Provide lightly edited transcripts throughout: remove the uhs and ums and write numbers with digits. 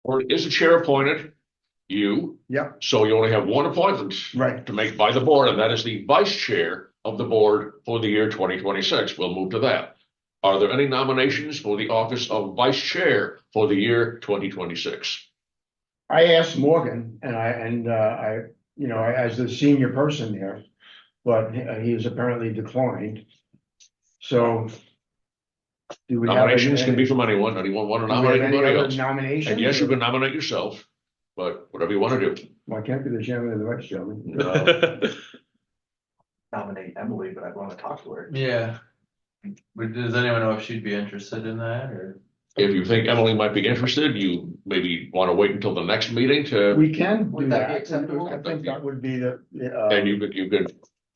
Or is a chair appointed? You. Yep, So you only have one appointment right. to make by the board, and that is the vice chair of the board for the year 2026. We'll move to that. Are there any nominations for the office of vice chair for the year 2026? I asked Morgan and as the senior person there, but he has apparently declined. So do we have Nominations can be any, from anyone. Anyone want to do we have nominate any anybody other else? nominations? And yes, you or- can nominate yourself, but whatever you want to do. Well, I can't be the chairman of the vice chairman. Nominate Emily, but I'd want to talk to her. Yeah. Does anyone know if she'd be interested in that or? If you think Emily might be interested, you maybe want to wait until the next meeting to, We can do Would that be that. acceptable? I think that would be and you could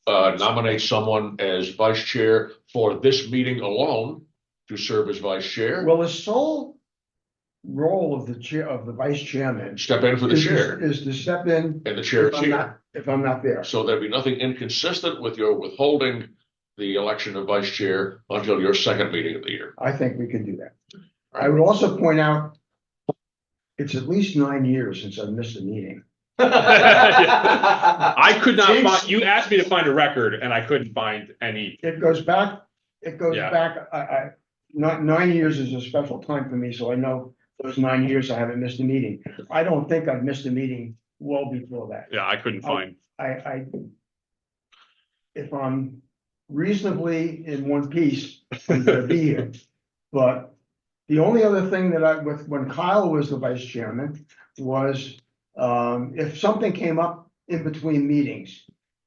nominate someone as vice chair for this meeting alone to serve as vice chair. well, the sole role of the chair, of the vice chairman Step in for the chair, is to step in and the chair chair. if I'm not there. So there'd be nothing inconsistent with your withholding the election of vice chair until your second meeting of the year. I think we could do that. I would also point out, it's at least 9 years since I've missed a meeting. I could not Jinx. find, you asked me to find a record and I couldn't find any. It goes back, Yeah. not 9 years is a special time for me, so I know those 9 years I haven't missed a meeting. I don't think I've missed a meeting well before that. Yeah, I couldn't find. If I'm reasonably in one piece, I'm gonna be here. But the only other thing that when Kyle was the vice chairman was, if something came up in between meetings,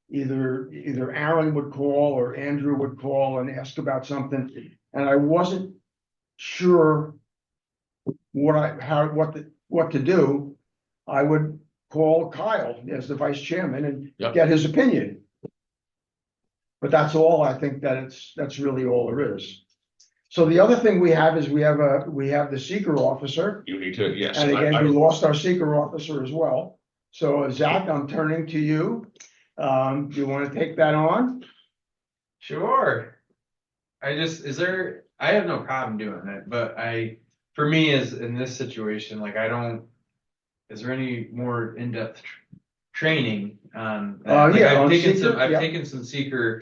either Aaron would call or Andrew would call and ask about something, and I wasn't sure what to do, I would call Kyle as the vice chairman and Yep. get his opinion. But that's all, I think that's really all there is. So the other thing we have is we have the seeker officer, You need to, yes. and I- again, I- we lost our seeker officer as well. So Zach, I'm turning to you. Do you want to take that on? Sure. I have no problem doing it, but for me is in this situation, like is there any more in-depth training on that? Like, yeah, on I've seeker, taken some seeker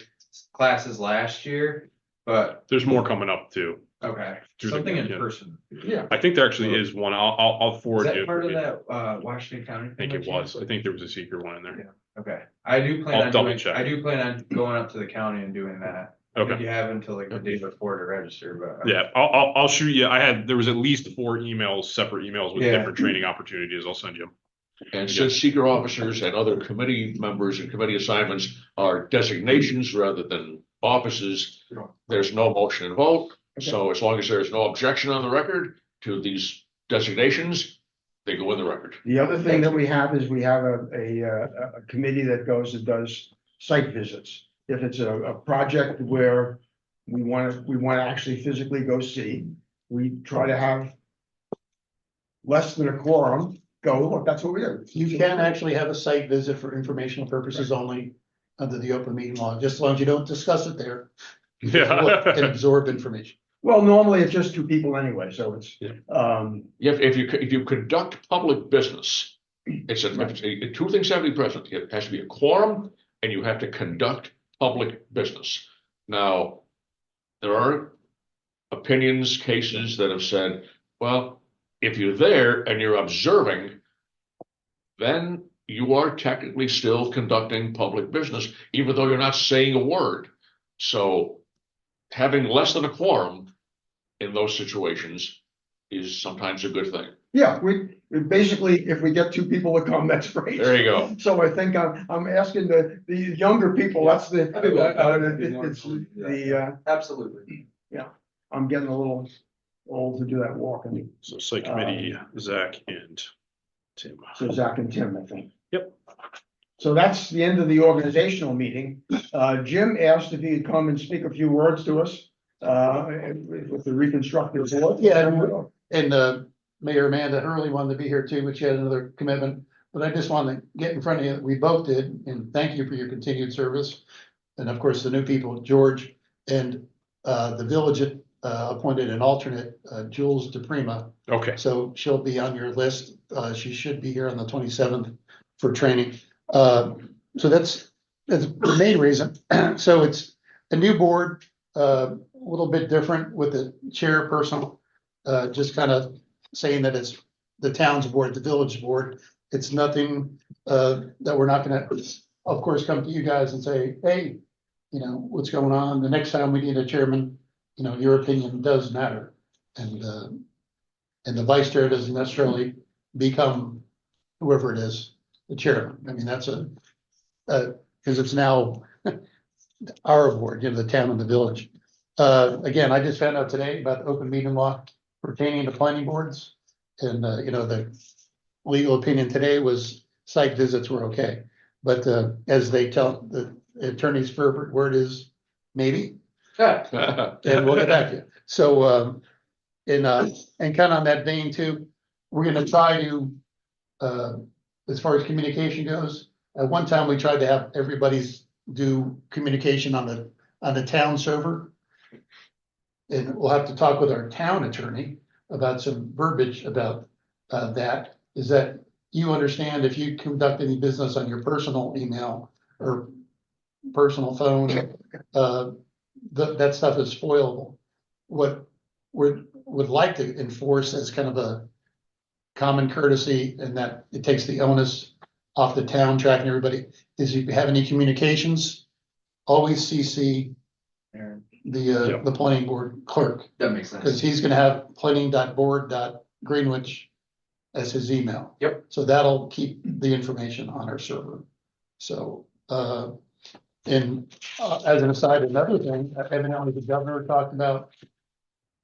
classes last year, but There's more coming up too. okay, Through the- something in yeah. person. Yeah. I think there actually is one. I'll Is forward that you. part of that Washington County? I think it Convention? was. I think there was a secret one in there. Okay, I do plan I'll on double check. I do plan on going up to the county and doing that. I think Okay. you have until like the day before to register, but Yeah, I'll shoot you. There was at least 4 emails, separate emails with Yeah. different training opportunities. I'll send you. And since seeker officers and other committee members and committee assignments are designations rather than offices, there's no motion and vote. So as long as there's no objection on the record to these designations, they go in the record. The other thing that we have is we have a committee that goes and does site visits. If it's a project where we want to actually physically go see, we try to have less than a quorum go, look, that's what we do. You can actually have a site visit for informational purposes only under the open meeting law, just as long as you don't discuss it there. You just look and Yeah. absorb information. Well, normally it's just 2 people anyway, so it's, Yeah. If you conduct public business, it's 2 things have to be present. It has to be a quorum and you have to conduct public business. Now, there are opinions, cases that have said, well, if you're there and you're observing, then you are technically still conducting public business, even though you're not saying a word. So having less than a quorum in those situations is sometimes a good thing. yeah, we basically, if we get 2 people to come, that's great. There you go. So I think I'm asking the younger people, that's the, Absolutely. I'm getting a little old to do that walking. So site committee, Zach and Tim. So Zach and Tim, I think. Yep. So that's the end of the organizational meeting. Jim asked if he could come and speak a few words to us, with the reconstructed board. Yeah. And Mayor Amanda Hurley wanted to be here too, but she had another commitment. But I just wanted to get in front of you, we both did, and thank you for your continued service. And of course, the new people, George and the village appointed an alternate, Jules DePrima. Okay. So she'll be on your list. She should be here on the 27th for training. So that's the main reason. So it's a new board, a little bit different with the chairperson, just kind of saying that it's the town's board, the village board. It's nothing that we're not gonna, of course, come to you guys and say, hey, you know, what's going on? The next time we need a chairman, you know, your opinion does matter. And the vice chair doesn't necessarily become whoever it is, the chairman. I mean, that's because it's now our board, you know, the town and the village. Again, I just found out today about the open meeting law pertaining to planning boards. And, you know, the legal opinion today was site visits were okay. But as they tell the attorney's favorite word is maybe, and we'll get back to you. So, and kind of on that vein too, we're gonna try to, as far as communication goes, at one time we tried to have everybody's do communication on the town server. And we'll have to talk with our town attorney about some verbiage about that. Is that you understand if you conduct any business on your personal email or personal phone, that stuff is spoilable. What we would like to enforce as kind of a common courtesy, and that it takes the onus off the town tracking everybody, is if you have any communications, always CC the planning board clerk, That makes sense. because he's gonna have planning.board.greenwich as his email. Yep. So that'll keep the information on our server. So, and as an aside, another thing, evidently the governor talked about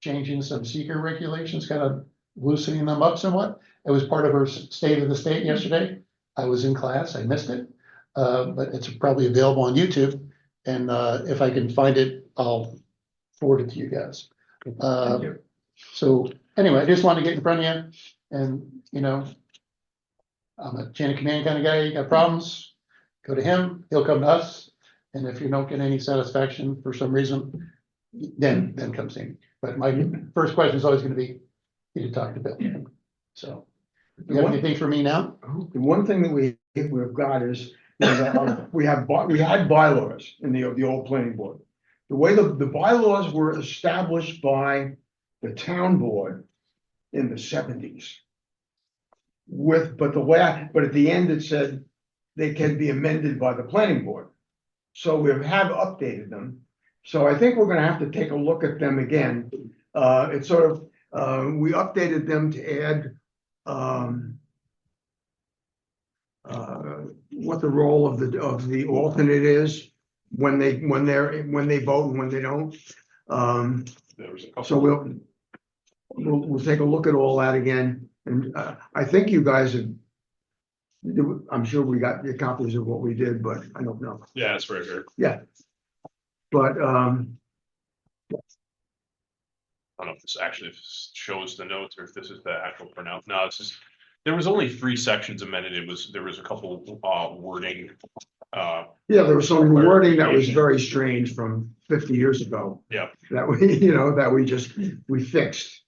changing some seeker regulations, kind of loosening them up somewhat. It was part of her state of the state yesterday. I was in class, I missed it. But it's probably available on YouTube. And if I can find it, I'll forward it to you guys. Thank you. So anyway, I just wanted to get in front of you and, you know, I'm a chain of command kind of guy. You got problems, go to him, he'll come to us. And if you don't get any satisfaction for some reason, then come see me. But my first question is always going to be, you to talk to Bill. So, you have anything for me now? The one thing that we've got is we had bylaws in the old planning board. The way the bylaws were established by the town board in the 70s. But at the end it said they can be amended by the planning board. So we have updated them. So I think we're gonna have to take a look at them again. It's sort of, we updated them to add what the role of the alternate is when they vote and when they don't. There was a couple. So we'll take a look at all that again. And I think you guys have, I'm sure we got your copies of what we did, but I don't know. Yeah, that's right here. Yeah. But I don't know if this actually shows the notes or if this is the actual printout. No, this is, there was only 3 sections amended. There was a couple wording. yeah, there was some wording that was very strange from 50 years ago. Yeah. That we fixed.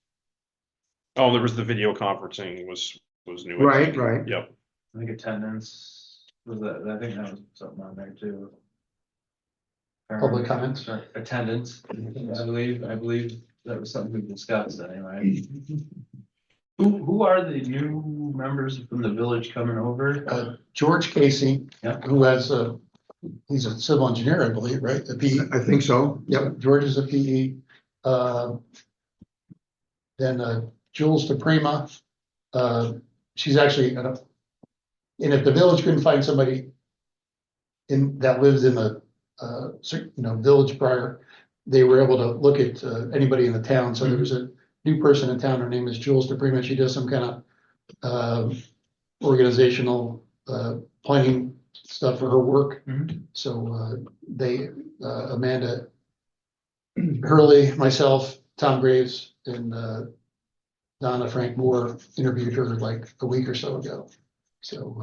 Oh, there was the video conferencing was new. I Right, think. right. Yep. I think attendance was that, I think that was something on there too. Public comments? Sorry, attendance, I believe that was something we discussed anyway. Who are the new members from the village coming over? George Casey, Yeah. who has he's a civil engineer, I believe, right? The PE. I think so. Yep. George is a PE. Then Jules DePrima, she's actually, and if the village couldn't find somebody that lives in the village prior, they were able to look at anybody in the town. So there was a new person in town. Her name is Jules DePrima. She does some kind of organizational planning stuff for her work. So Amanda Hurley, myself, Tom Graves, and Donna Frank Moore interviewed her like a week or so ago. So,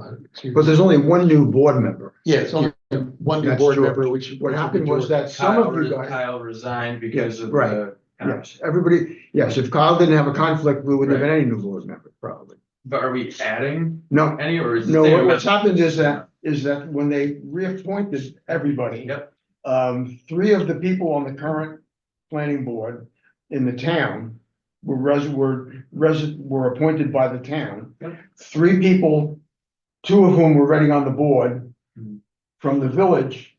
But there's only one new board member. yeah, it's only one new That's board George. member, which What happened was that some of you guys, Kyle resigned because of Right. the Yes, everybody, yes, if Kyle didn't have a conflict, we wouldn't have Right. any new board member, probably. But are we adding No, any or is it no, the same what's amount? happened is that when they reappointed everybody. Yep. Three of the people on the current planning board in the town were appointed by the town. Yep. Three people, two of whom were already on the board Mhm. from the village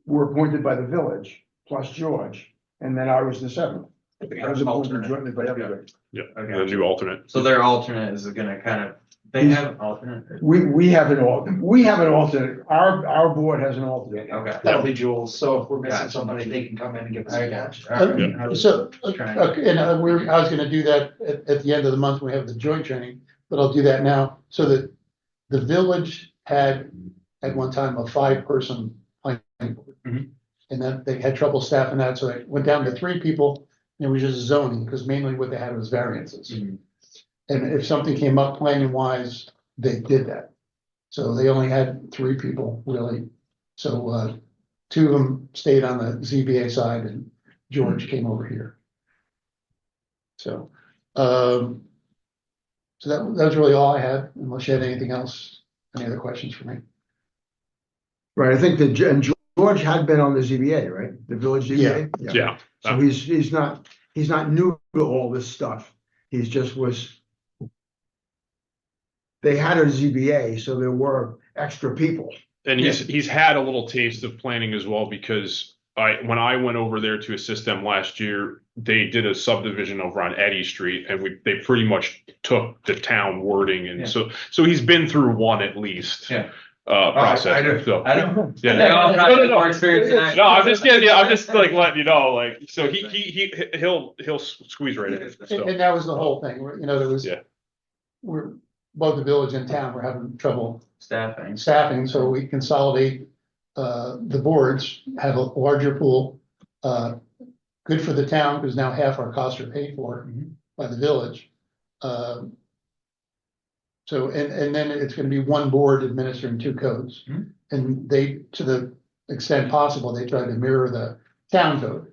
were appointed by the village, plus George, and then I was the seventh. I was appointed Alternate. jointly by everybody. Yeah, Okay. the new alternate. So their alternate is gonna kind of, they have an alternate? We have an alternate, our board has an alternate. Okay. That'll be Jules, so if we're missing Gotcha. somebody, they can come in and give us I a got catch. you. All right. Yeah. I was So, trying- okay, and I was gonna do that at the end of the month, when we have the joint training, but I'll do that now, so that the village had at one time a 5-person planning board. Mhm. And then they had trouble staffing that, so it went down to 3 people, and it was just zoning, because mainly what they had was variances. Mhm. And if something came up planning wise, they did that. So they only had 3 people really. So 2 of them stayed on the ZBA side and George came over here. So so that was really all I had, unless you had anything else, any other questions for me? Right, I think that, and George had been on the ZBA, right? The village ZBA? Yeah. So he's not new to all this stuff. He's just was. They had a ZBA, so there were extra people. And he's had a little taste of planning as well, because when I went over there to assist them last year, they did a subdivision over on Eddy Street, and they pretty much took the town wording, and Yeah. so he's been through one at least. Yeah. Process. I don't, So, I don't. yeah. I'm not getting more experience than I- No, I'm just like letting you know, like, so he'll squeeze right in. So. And that was the whole thing, where, there was. Yeah. We're, both the village and town were having trouble Staffing. staffing, so we consolidate the boards, have a larger pool. Good for the town, because now half our costs are paid for by the village. So, and then it's gonna be one board administering 2 codes. Mhm. And they, to the extent possible, they try to mirror the town code.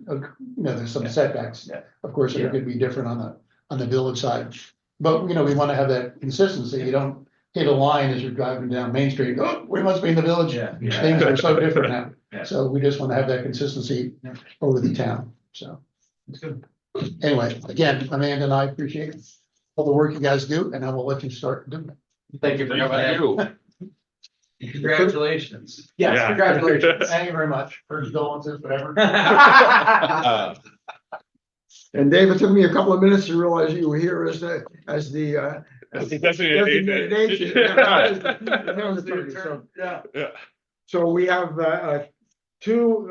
There's some Yeah. setbacks. Yeah. Of course, it Yeah. could be different on the village side. But, we wanna have that consistency. You don't hit a line as you're driving down Main Street, oh, we must be in the village. Yeah. Things are so different now. Yeah. So we just wanna have that consistency Yeah. over the town, so. It's good. Anyway, again, Amanda and I appreciate all the work you guys do, and I will let you start doing it. Thank you for coming in. Congratulations. Yes, Yeah. congratulations. Thank you very much for condolences, whatever. And Dave, it took me a couple of minutes to realize you were here as the Designated designated agent. agent. The town attorney, so- Yeah. Yeah. So we have 2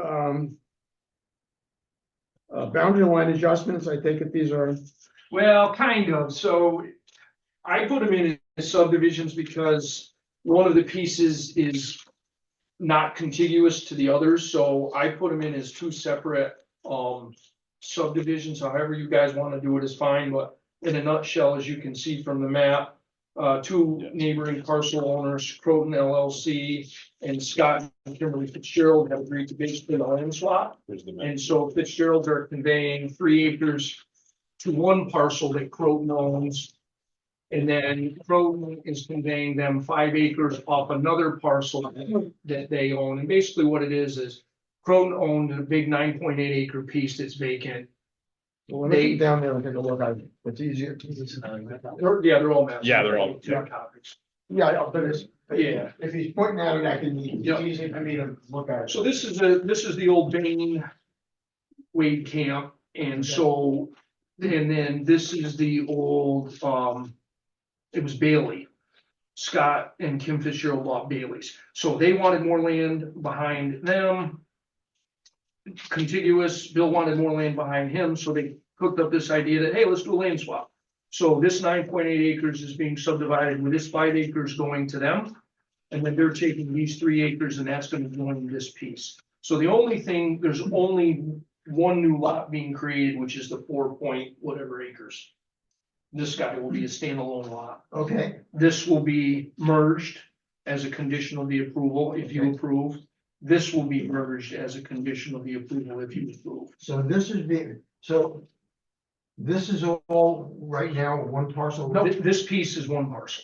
boundary line adjustments. I take it these are, Well, kind of. So I put them in as subdivisions because one of the pieces is not contiguous to the others, so I put them in as 2 separate subdivisions. However you guys want to do it is fine, but in a nutshell, as you can see from the map, 2 neighboring parcel owners, Croton LLC and Scott and Kimberly Fitzgerald, have agreed to basically the land swap. Here's the map. And so Fitzgerald are conveying 3 acres to one parcel that Croton owns. And then Croton is conveying them 5 acres off another parcel that they own. And basically what it is Croton owned a big 9.8 acre piece that's vacant. well, let me get down there and take a look at it. It's easier. They're all maps. Yeah, they're all- Yeah, copies. Yeah, but it's, Yeah. if he's pointing at it, I can, Yeah. it's easy for me to look at it. So this is the old Bain Wade camp, and so, and then this is the old, it was Bailey. Scott and Kim Fitzgerald bought Bailey's, so they wanted more land behind them. Contiguous, Bill wanted more land behind him, so they cooked up this idea that, hey, let's do a land swap. So this 9.8 acres is being subdivided with this 5 acres going to them. And then they're taking these 3 acres and that's gonna go in this piece. So the only thing, there's only one new lot being created, which is the 4 point whatever acres. This guy will be a standalone lot. Okay, This will be merged as a condition of the approval if you approve. This will be merged as a condition of the approval if you approve. so this is being, So this is all right now one parcel? No, this piece is one parcel.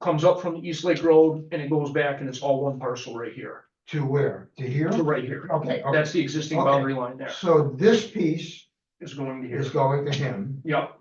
Comes up from East Lake Road and it goes back and it's all one parcel right here, To where? To here? to right here. Okay, okay. That's the existing Okay. boundary line there, So this piece is going to is here. going to him, Yep,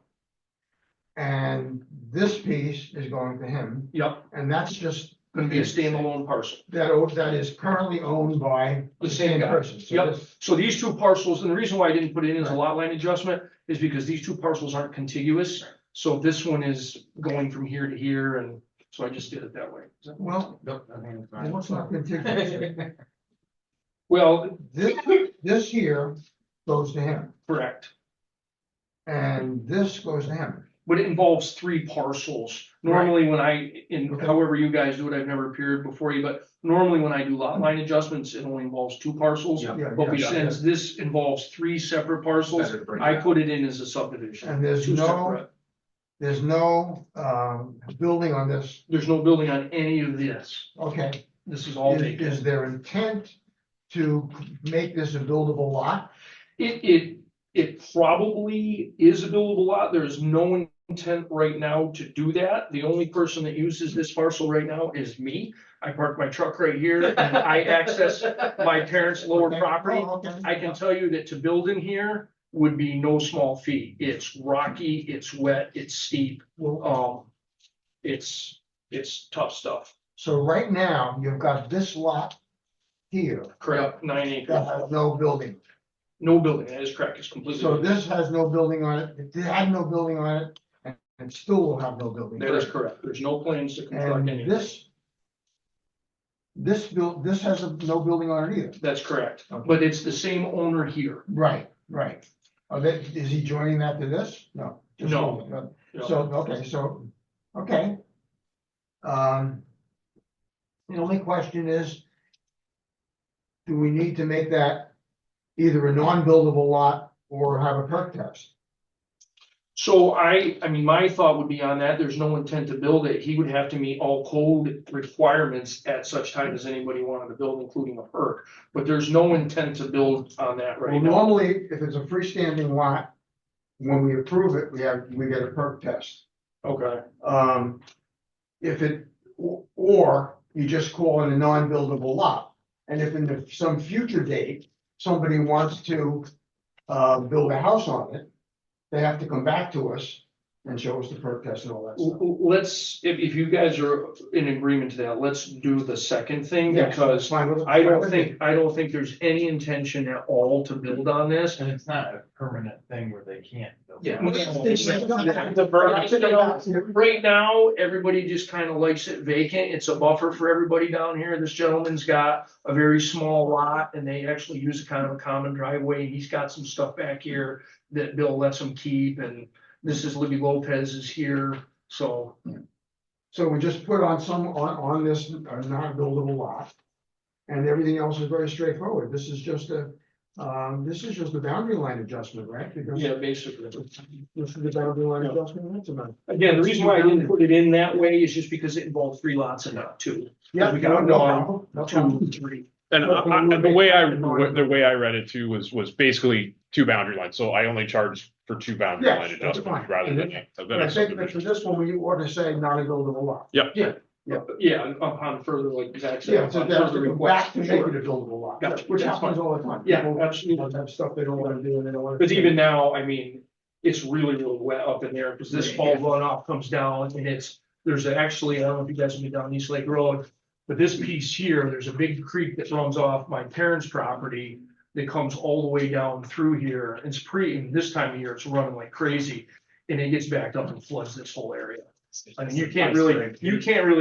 and this piece is going to him, yep, and that's just. gonna be a standalone parcel. That is currently owned by The same guy. person. So Yep. this- So these two parcels, and the reason why I didn't put it in as a lot line adjustment is because these two parcels aren't contiguous. So this one is going from here to here, and so I just did it that way. Well, Nope, I mean, it's fine. what's not contiguous? Well, This here goes to him, correct, and this goes to him. but it involves three parcels. Normally, when Okay. however you guys do it, I've never appeared before you, but normally when I do lot line adjustments, it only involves two parcels. Yeah. Yeah, But yeah. since this involves three separate parcels, Better to break it I out. put it in as a subdivision. And there's Two no, separate. there's no, building on this, There's no building on any of this. okay? This is all vacant. Is there intent to make this a buildable lot? It probably is a buildable lot. There is no intent right now to do that. The only person that uses this parcel right now is me. I park my truck right here and I access my parents' lower Okay. property. Oh, okay. I can tell you that to build in here would be no small feat. It's rocky, it's wet, it's steep. It's tough stuff. So right now, you've got this lot here Correct, 9 acres. that has no building. No building, that is correct. It's completely. So this has no building on it, it had no building on it, and still will have no building. That is correct. There's no plans to construct And anything. this has no building on it either. That's correct, but it's the same owner here. Right, right. Is he joining that to this? No. just No. holding it. So, okay. The only question is, do we need to make that either a non-buildable lot or have a perk test? So I mean, my thought would be on that, there's no intent to build it. He would have to meet all code requirements at such time as anybody wanted to build, including a perk. But there's no intent to build on that Well, right now. normally, if it's a freestanding lot, when we approve it, we get a perk test. Okay, If it, or you just call it a non-buildable lot. And if in some future date, somebody wants to, build a house on it, they have to come back to us and show us the perk test and all that stuff. let's, if you guys are in agreement to that, let's do the second thing, Yes, because fine with- I fine don't with me. think there's any intention at all to build on this. And it's not a permanent thing where they can't build. Yeah. Yeah. Right now, everybody just kind of likes it vacant. It's a buffer for everybody down here. This gentleman's got a very small lot and they actually use kind of a common driveway. He's got some stuff back here that Bill lets him keep, and this is Libby Lopez is here, so. So we just put on on this non-buildable lot. And everything else is very straightforward. This is just a boundary line adjustment, right? Because Yeah, basically. this is the boundary line adjustment, that's about. Again, the reason why I didn't put it in that way is just because it involved 3 lots and not 2. Yeah, We got no one, problem, no problem. 2, 3. And the way I read it too was basically 2 boundary lines. So I only charged for 2 boundary Yes, line that's adjustments fine. rather than But I a think that subdivision. for this one, we ought to say not a buildable lot. Yeah, upon further, like Zach said. Yeah, so upon that's further to go back request, to make sure. it a buildable lot, Gotcha. which That's happens all the time. Yeah, People absolutely. have stuff they don't wanna do and they don't wanna. Because even now, I mean, it's really, really wet up in there, because this fall runoff comes down and there's actually, I don't know if you guys have been down East Lake Road. But this piece here, there's a big creek that runs off my parents' property that comes all the way down through here. It's and this time of year, it's running like crazy. And it gets backed up and floods this whole area. I mean, you can't really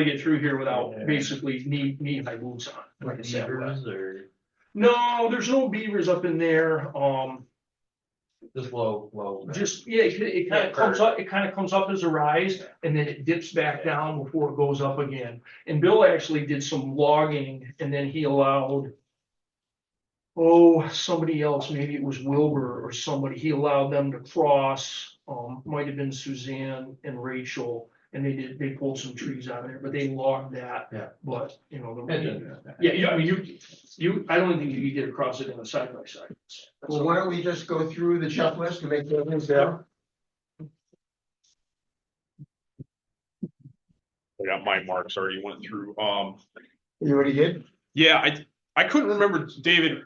get through here without basically knee-high boots on, like I said. Or No, there's no beavers up in there. just low. Just, yeah, it kind of comes up as a rise and then it dips back down before it goes up again. And Bill actually did some logging and then he allowed, somebody else, maybe it was Wilbur or somebody, he allowed them to cross, might have been Suzanne and Rachel. And they pulled some trees out of there, but they logged that. Yeah. But, you know, Yeah. yeah, I mean, I don't think you could get across it in a side by side. Well, why don't we just go through the checklist and make sure everything's there? I got my marks already went through. You already did? Yeah, I couldn't remember, David,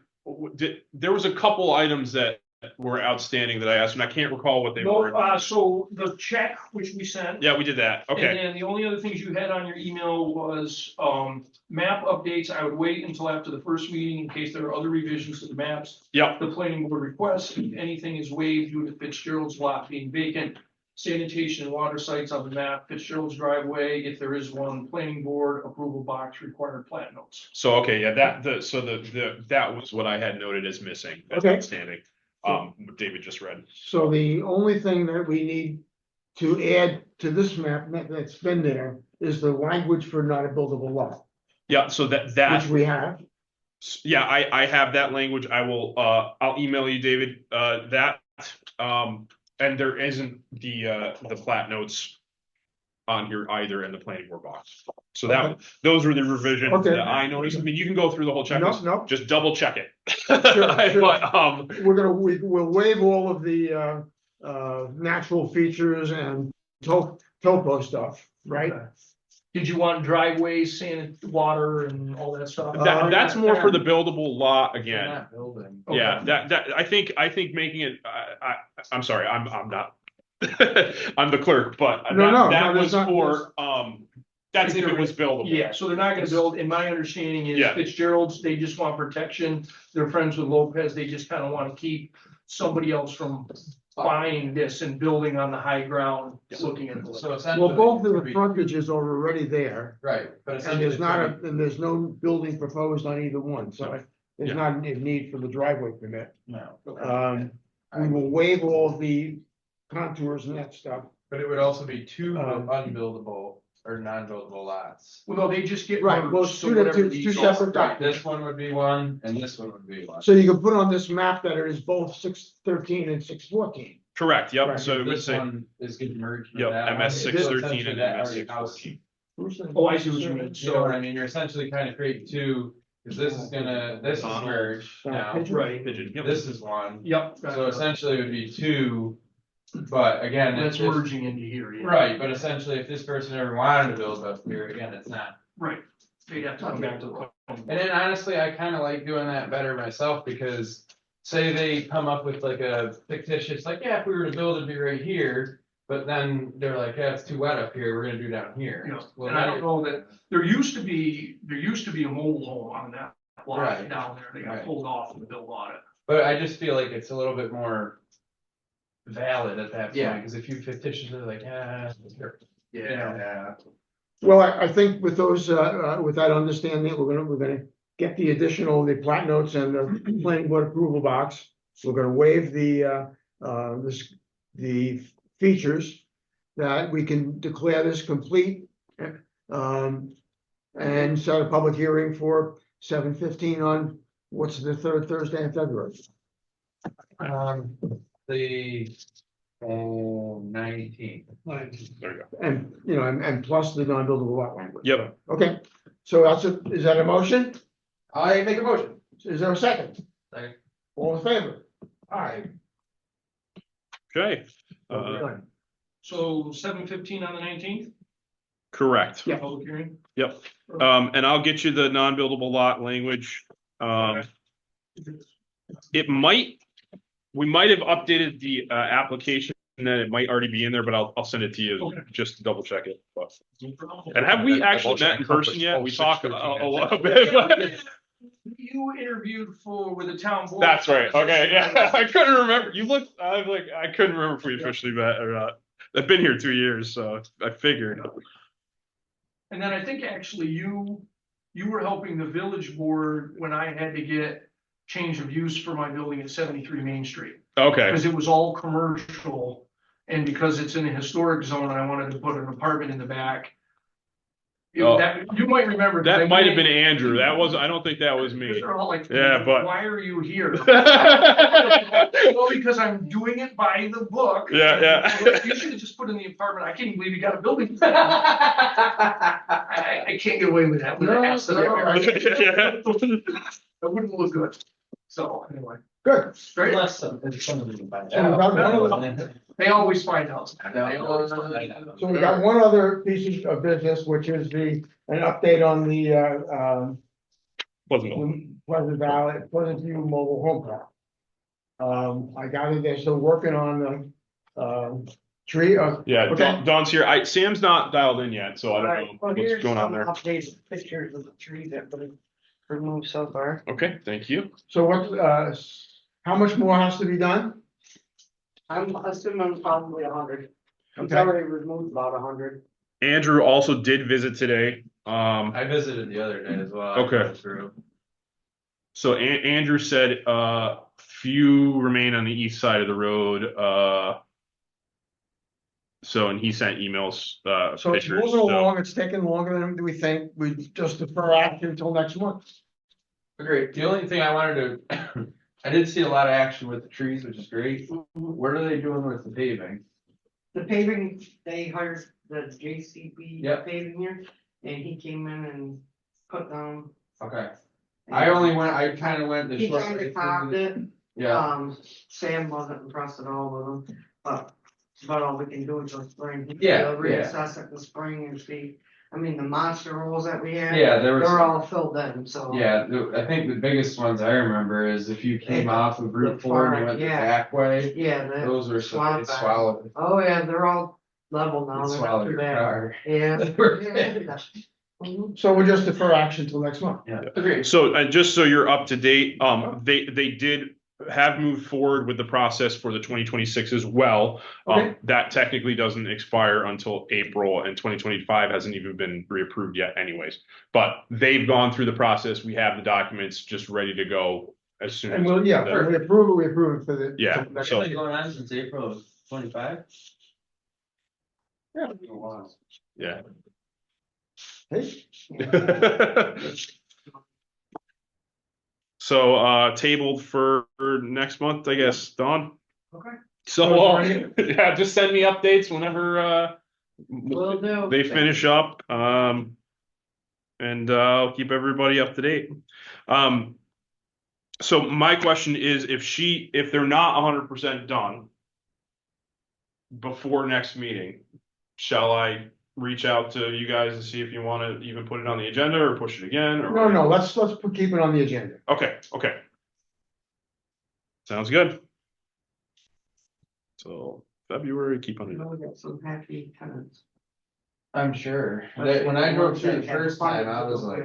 there was a couple items that were outstanding that I asked, and I can't recall what they were. No, so the check which we sent. Yeah, we did that. And Okay. then the only other things you had on your email was, map updates. I would wait until after the first meeting in case there are other revisions to the maps. Yep. The planning board requests, if anything is waived due to Fitzgerald's lot being vacant. Sanitation and water sites on the map, Fitzgerald's driveway, if there is one, planning board approval box, required plat notes. So, okay, yeah, that was what I had noted as missing, as Okay. outstanding. What David just read. So the only thing that we need to add to this map that's been there is the language for not a buildable lot, Yeah, so which we have. yeah, I have that language. I'll email you, David, and there isn't the plat notes on here either in the planning board box. So those were the revisions Okay. that I noticed. I mean, you can go through the whole checklist. No, Just double check it. Sure. But, we'll waive all of the natural features and topo stuff, right? Did you want driveways, water and all that stuff? that's more for the buildable lot They're again. not building. Yeah, that I think making it. I'm sorry, I'm not. I'm the clerk, but No, that that's was not- for that's if it was buildable. Yeah, so they're not gonna build, in my understanding is Yeah. Fitzgerald's, they just want protection. They're friends with Lopez. They just kind of want to keep somebody else from buying this and building on the high ground, looking at the. So essentially. Well, both of it would the be- frontages are already there, Right, but and essentially. there's not and there's no building proposed on either one, so there's Yeah. not a need for the driveway permit. No. We will waive all of the contours and that stuff. But it would also be two Um, unbuildable or non-buildable lots. Well, no, they just get. Right, well, merged, so two whatever two these are. separate Right, documents. this one would be one and this one would be one. So you can put on this map that it is both 613 and 614. Correct. Yep. Right. So it would This say one is getting merged with Yep, that one. MS So 613 essentially and that MS already house- 614. Oh, I see what you mean. You know what I mean? You're essentially kind of creating two, because this is merged now. Right, Pigeon. Yep. This is one. yep. So essentially it would be two, but again. That's if- merging into here. Yeah. Right, but essentially if this person ever wanted to build up here, again, it's not. Right. They'd have to come back to the. And then honestly, I kind of like doing that better myself because say they come up with like a fictitious, like, yeah, if we were to build it'd be right here. But then they're like, yeah, it's too wet up here. We're gonna do down here. You know, Well, and I now don't know that, there used to be a mobile home on that lot Right. down there. They got Right. pulled off and built on it. But I just feel like it's a little bit more valid at that point, Yeah. because if you fictitiously like, yeah. Well, I think with those, with that understanding, we're gonna get the the plat notes and the planning board approval box. We're gonna waive the features that we can declare this complete. And set a public hearing for 7:15 on what's the third Thursday in February. The 19th. There you go. And, you know, and plus the non-buildable lot language. Yep. Okay, so is that a motion? I make a motion. Is there a second? Second. All in favor? Aye. Okay. So 7:15 on the 19th, Correct. Yeah. public hearing. Yep. And I'll get you the non-buildable lot language. We might have updated the application and then it might already be in there, but I'll send it to you Okay. just to double check it. And have we actually met in person yet? We talked a 613. little bit. You interviewed with the town board. That's right. Okay. Yeah. I couldn't remember. I couldn't remember if we officially met or not. I've been here 2 years, so I figured. And then I think actually you were helping the village board when I had to get change of use for my building at 73 Main Street. Okay. Because it was all commercial and because it's in a historic zone and I wanted to put an apartment in the back. Oh. You might remember. 'cause I That might have told- been Andrew. I don't think that was me. They're all like, Yeah, but- why are you here? Well, because I'm doing it by the book. Yeah. You should have just put in the apartment. I can't believe you got a building. I can't get away with that. With No, the ass of no. it. That wouldn't look good. So anyway, Good. great. Unless somebody can buy So we got one other- They always find out. So we got one other piece of business, which is an update on the, Pleasantville. Pleasant View Mobile Home Park. I got it, they're still working on the, tree, Yeah, okay. Don's here. Sam's not dialed in yet, so I don't know what's going on there. Updated pictures of the trees that were removed so far. Okay, thank you. So what, how much more has to be done? I'm assuming probably 100. He's Okay. already removed about 100. Andrew also did visit today. I visited the other day as well. I Okay. drove through. So Andrew said, few remain on the east side of the road. So, and he sent emails, So it's pictures. moving along, it's taking longer than we think, we just defer action until next month. Great. The only thing I wanted to, I did see a lot of action with the trees, which is great. What are they doing with the paving? The paving, they hired the JCB Yep. paving here, and he came in and put down. Okay. I kind of went the He short kind way of carved through. it. Yeah. Sam wasn't impressed at all with him, but about all we can do is the spring. Yeah, He'll reassess it in the spring and see. I mean, the monster rolls that we had. Yeah, there was. They're all filled in, so. Yeah, I think the biggest ones I remember is if you came off of Route 4 and you went the Yeah. back way, Yeah, those were swamp it back. swallowed. Oh, yeah, they're all level now. It They're not swallowed too your bad. car. Yeah. They were- Mhm. So we'll just defer action till next month. Yeah, agreed. So, just so you're up to date, they did have moved forward with the process for the 2026 as well. Okay. That technically doesn't expire until April, and 2025 hasn't even been reapproved yet anyways. But they've gone through the process. We have the documents just ready to go as soon as. And we'll, yeah, when we approve it for the. Yeah, till next so- month. going on since April of 25? Yeah. Wow. Yeah. Hey, So, tabled for next month, I guess, Dawn? Okay. So, So, yeah, just send me updates whenever, Will do. they finish up, and I'll keep everybody up to date. So my question is, if they're not 100% done before next meeting, shall I reach out to you guys and see if you want to even put it on the agenda or push it again? Or no, let's keep it on the agenda. Okay. Sounds good. So February, keep on You it. know, we got some happy tenants. I'm sure. When I drove through the first time, I was like,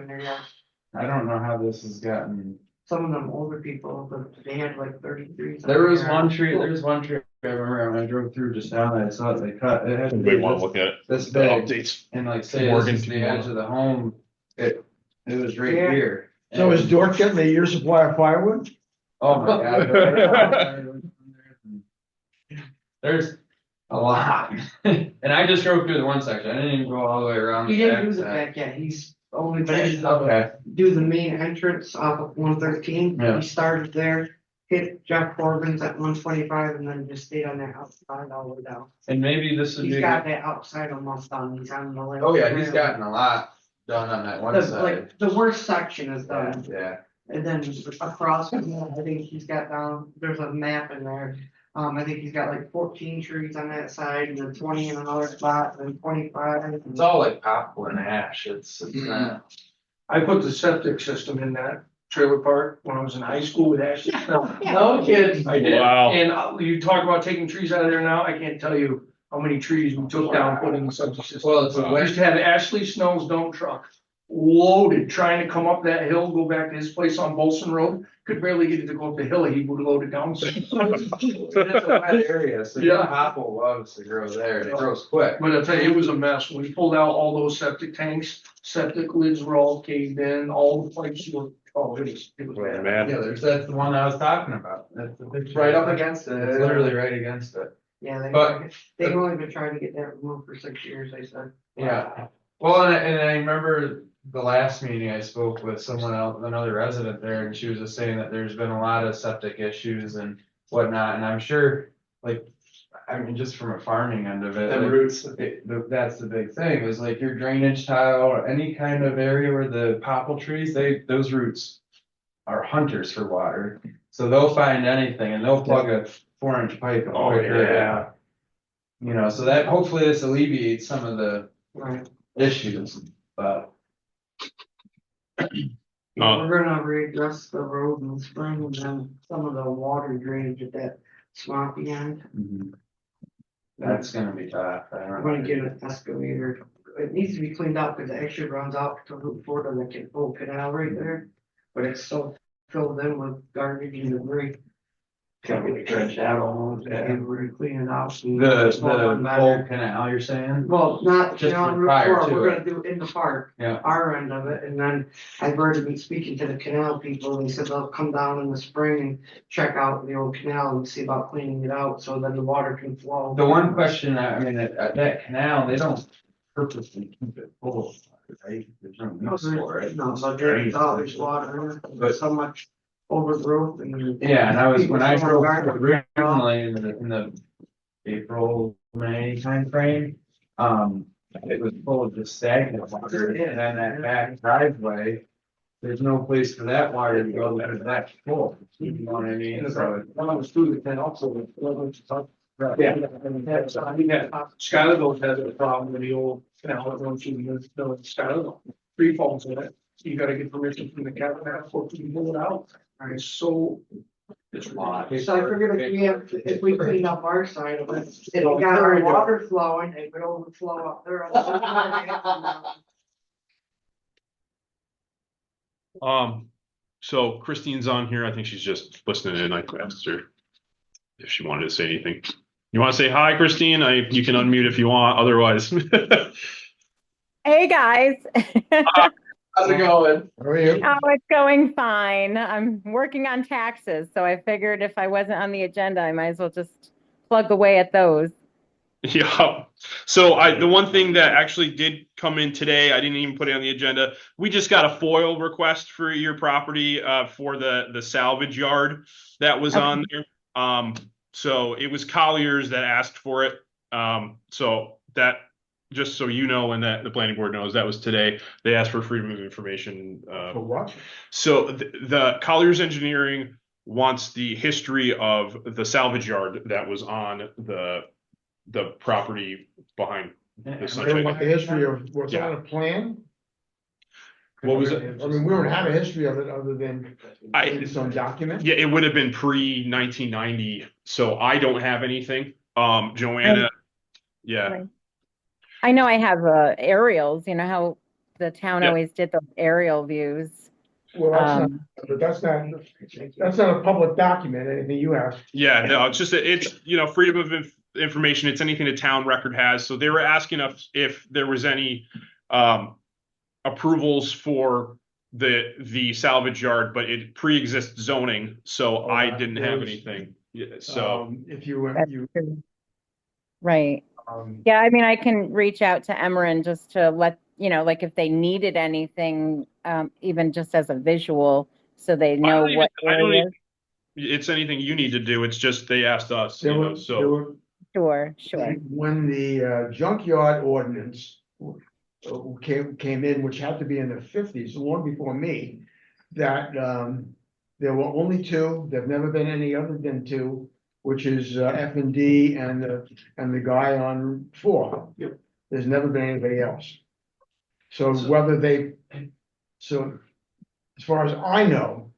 I don't know how this has gotten. Some of them older people, but they had like 33. There was one tree I remember when I drove through just now, and I saw it, they cut, it had to Anybody be want to look at it? this The big, updates. and like say Morgan this is the tomorrow. edge of the home, it was right Yeah. here. So is Dork getting a year's supply of firewood? Oh my god. There's a lot. And I just drove through the one section. I didn't even go all the way around. He the didn't back do the side. back yet, he's only But he's- been Okay. do the main entrance off of 113. Yeah. He started there, hit Jeff Corbin's at 125, and then just stayed on that outside all the way down. And maybe this would He's be. got that outside almost done, he's on the left. Oh yeah, he's gotten a lot done on that one The, side. like, the worst section is Yeah, done, yeah. and then across from that, I think he's got down, there's a map in there. I think he's got like 14 trees on that side, and then 20 in another spot, and then 25. It's all like popcorn ash. It's not. I put the septic system in that trailer park when I was in high school with Ashley. No kidding. I did. Wow. And you talk about taking trees out of there now, I can't tell you how many trees we took down putting the septic system. Well, it's a We used to have Ashley Snow's dump truck loaded, trying to come up that hill, go back to his place on Bolson Road. Could barely get it to go up the hill, he would load it down. It's a wet area, so Yeah. apple loves to grow there. It grows quick. But I'll tell you, it was a mess. When we pulled out all those septic tanks, septic lids were all caved in, all the pipes were, it was bad. Man. Yeah, that's the one I was talking about. That's the big. Right up against it. It's literally right against it. Yeah, But- they've only been trying to get that removed for 6 years, they said. Yeah. Well, and I remember the last meeting I spoke with someone else, another resident there, and she was just saying that there's been a lot of septic issues and whatnot, and I'm sure, like, I mean, just from a farming end of it, Them like, roots. that's the big thing, is like your drainage tile or any kind of area where the popple trees, those roots are hunters for water. So they'll find anything and they'll plug a 4-inch pipe. and Oh, put it right yeah. out. You know, so that hopefully this alleviates some of the Right. issues, but. We're gonna readdress the road in the spring and then some of the water drainage at that swampy end. That's gonna be tough. I I'm don't gonna know. get an excavator. It needs to be cleaned out because it actually runs out to Route 4 to the old canal right there. But it's still filled in with garbage and debris. Gotta be dredged out almost, yeah. And we're gonna clean it out. so The it's not old better. canal, you're saying? Well, not Just on Route prior 4, to we're it. gonna do it in the park. Yeah. Our end of it, and then I've already been speaking to the canal people, they said they'll come down in the spring and check out the old canal and see about cleaning it out, so then the water can flow. The one question, I mean, at that canal, they don't purposely keep it full, of water, right? There's no use for it. No, so there's always water, in it, But- there's so much overgrowth and. Yeah, and when I People drove throwing garbage originally in the April, May timeframe, it was full of just stagnant water, and then that back driveway, there's no place for that water to go because that's full, you know what I mean? So, When I was through the canal, so. Yeah. I mean, that Skylerville has a problem with the old canal that runs through the village of Skylerville. Free falls in it, so you gotta get permission from the cabinet before you can pull it out. And it's so. It's a lot. So I figured if we clean up our side of it, if we got our water flowing, it would overflow up there. So Christine's on here. I think she's just listening in. I asked her if she wanted to say anything. You want to say hi, Christine? You can unmute if you want. Otherwise, Hey guys. How's it going? How are you? Oh, it's going fine. I'm working on taxes, so I figured if I wasn't on the agenda, I might as well just plug away at those. yeah. So the one thing that actually did come in today, I didn't even put it on the agenda. We just got a FOIL request for your property for the salvage yard that was on there. So it was Colliers that asked for it. So that, just so you know, and that the planning board knows, that was today. They asked for freedom of information. For what? So the Colliers Engineering wants the history of the salvage yard that was on the property behind the I don't Sunshine. want the history of, was Yeah. that a plan? What was I it? mean, we don't have a history of it other than I, some document. yeah, it would have been pre 1990, so I don't have anything. Joanna, yeah. Right. I know I have aerials, you know how the town Yep. always did those aerial views. Well, Um, that's not a public document, anything you ask. Yeah, no, it's just it's freedom of information. It's anything the town record has. So they were asking us if there was any approvals for the salvage yard, but it pre-exists zoning, so Oh, I didn't have there's- anything. Yeah, so If you, That's true. Right. um, Yeah, I mean, I can reach out to Emerin just to let, like if they needed anything, even just as a visual, so they know don't even- what I don't areas. it's anything you need to do. It's just they asked us, there you know. were, So there were, Sure. when the junkyard ordinance came in, which had to be in the 50s, long before me, that there were only two, there've never been any other than two, which is F&D and the guy on Route 4. There's never been anybody else. So so as far as I know,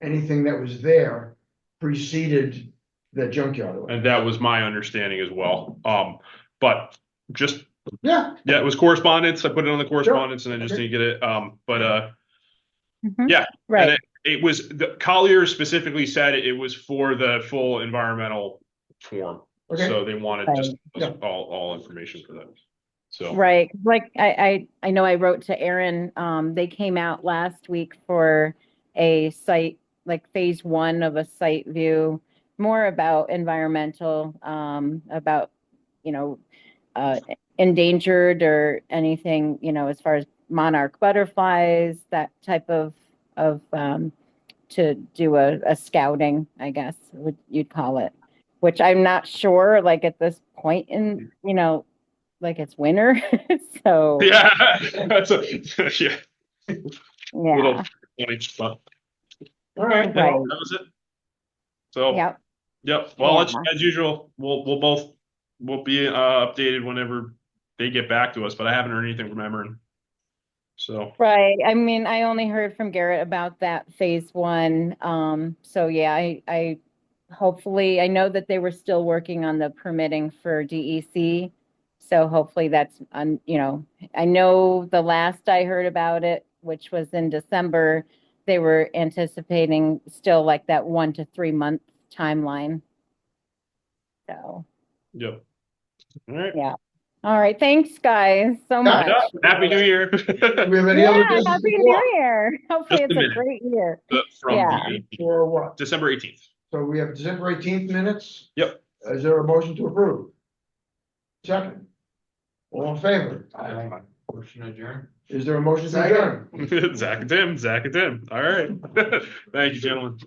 anything that was there preceded the junkyard ordinance. and that was my understanding as well. But just Yeah, yeah, it was correspondence. I put it on the correspondence and then just Okay. didn't get it. But Mhm. yeah, Right. and it was the Collier specifically said it was for the full environmental form. okay. So they wanted Right. just Yeah. all information for that. So Right. Like I know I wrote to Aaron, they came out last week for a site, like phase 1 of a site view, more about environmental, about, endangered or anything, as far as monarch butterflies, that type of, to do a scouting, I guess, you'd call it, which I'm not sure, like at this point in, like it's winter, so, Yeah, that's yeah. yeah, Little funny spot. All right, Right. that was it. So, yep. yep. Well, Yeah. it's, as usual, we'll be updated whenever they get back to us. But I haven't heard anything from Emeren. So Right. I mean, I only heard from Garrett about that phase one. So yeah, I hopefully, I know that they were still working on the permitting for DEC. So hopefully that's I know the last I heard about it, which was in December, they were anticipating still like that 1 to 3 month timeline. So, yep. All right. yeah. All right. Thanks, guys, so much. Yeah, Happy New Year. Do we have any other Yeah, business Happy before? New Year. Hopefully Just a it's a minute. great year. From Yeah. For what? December 18th. So we have December 18th minutes? Yep. Is there a motion to approve? Second. All in favor? Motion adjourned. Is there a motion to Second. adjourn? Zach and Tim. All right. Thank you, gentlemen.